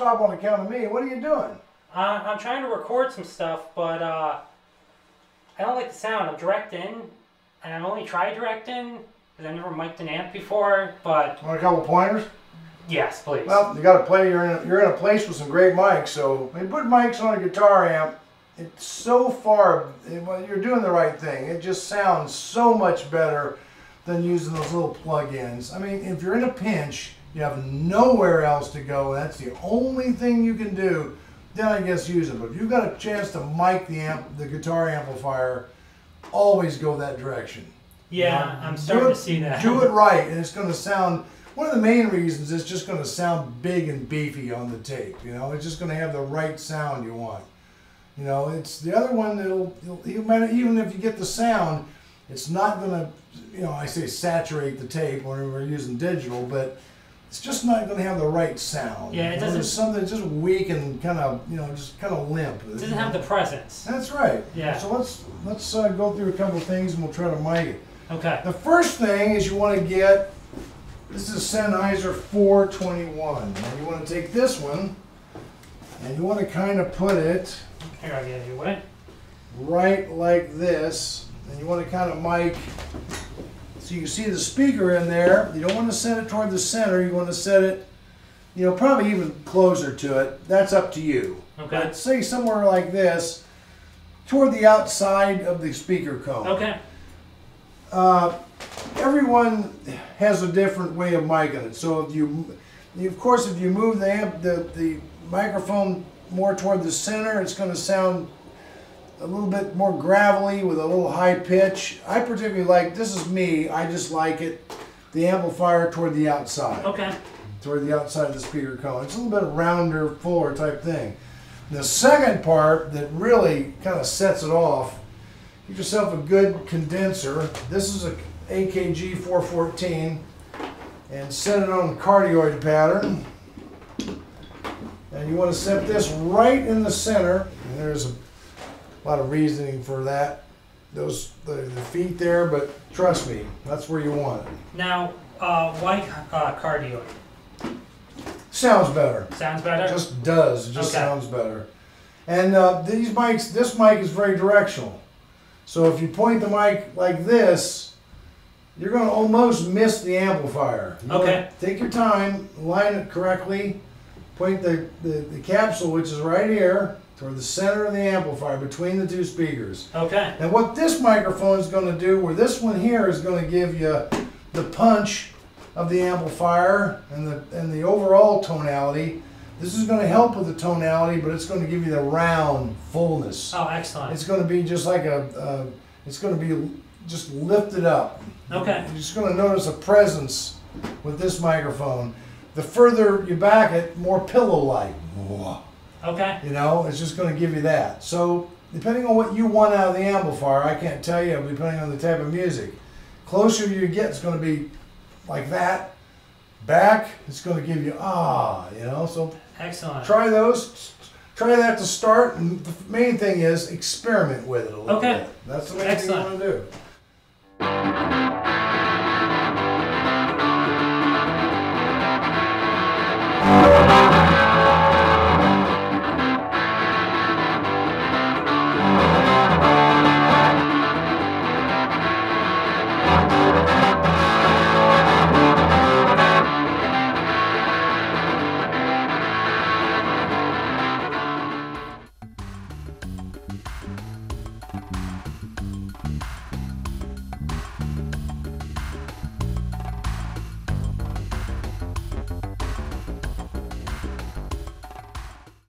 stop on the count of me. What are you doing? I'm trying to record some stuff, but I don't like the sound. I'm directing, and I've only tried directing because I've never mic'd an amp before. But Want a couple pointers? yes, please. Well, you got to play. You're in a place with some great mics. So when you put mics on a guitar amp, it's so far. Well, you're doing the right thing. It just sounds so much better than using those little plug-ins. I mean, if you're in a pinch, you have nowhere else to go. That's the only thing you can do. Then I guess use it. But if you've got a chance to mic the guitar amplifier, always go that direction. Yeah, I'm starting to see that. Do it right, and it's going to sound. One of the main reasons it's just going to sound big and beefy on the tape. You know, it's just going to have the right sound you want. You know, it's the other one that'll even if you get the sound, it's not going to, you know, I say saturate the tape when we're using digital, but it's just not going to have the right sound. Yeah, it doesn't. There's something just weak and kind of, you know, just kind of limp. It doesn't have the presence. That's right. Yeah. So let's go through a couple of things and we'll try to mic it. Okay. The first thing is you want to get, this is a Sennheiser 421. And you want to take this one and you want to kind of put it Here, I'll get you with. right like this. And you want to kind of mic, so you can see the speaker in there. You don't want to set it toward the center. You want to set it, you know, probably even closer to it. That's up to you. Okay. But say somewhere like this, toward the outside of the speaker cone. Okay. Everyone has a different way of micing it. So if you of course, if you move the microphone more toward the center, it's going to sound a little bit more gravelly with a little high pitch. I particularly like, this is me, I just like it, the amplifier toward the outside. Okay. Toward the outside of the speaker cone. It's a little bit rounder, fuller type thing. The second part that really kind of sets it off, get yourself a good condenser. This is a AKG 414 and set it on the cardioid pattern. And you want to set this right in the center. And there's a lot of reasoning for that. The feet there, but trust me, that's where you want it. Now, why cardioid? Sounds better. Sounds better? Just does. It just Okay. sounds better. And these mics, this mic is very directional. So if you point the mic like this, you're going to almost miss the amplifier. You Okay. Take your time, line it correctly, point the capsule, which is right here, toward the center of the amplifier, between the two speakers. Okay. And what this microphone is going to do, where this one here is going to give you the punch of the amplifier and the overall tonality. This is going to help with the tonality, but it's going to give you the round fullness. Oh, excellent. It's going to be just like it's going to be just lifted up. Okay. You're just going to notice a presence with this microphone. The further you back it, more pillow-like. Okay. You know, it's just going to give you that. So depending on what you want out of the amplifier, I can't tell you, depending on the type of music. Closer you get, it's going to be like that. Back, it's going to give you you know. So Excellent. try those. Try that to start. And the main thing is experiment with it a little Okay. bit. That's the main Excellent. thing you want to do.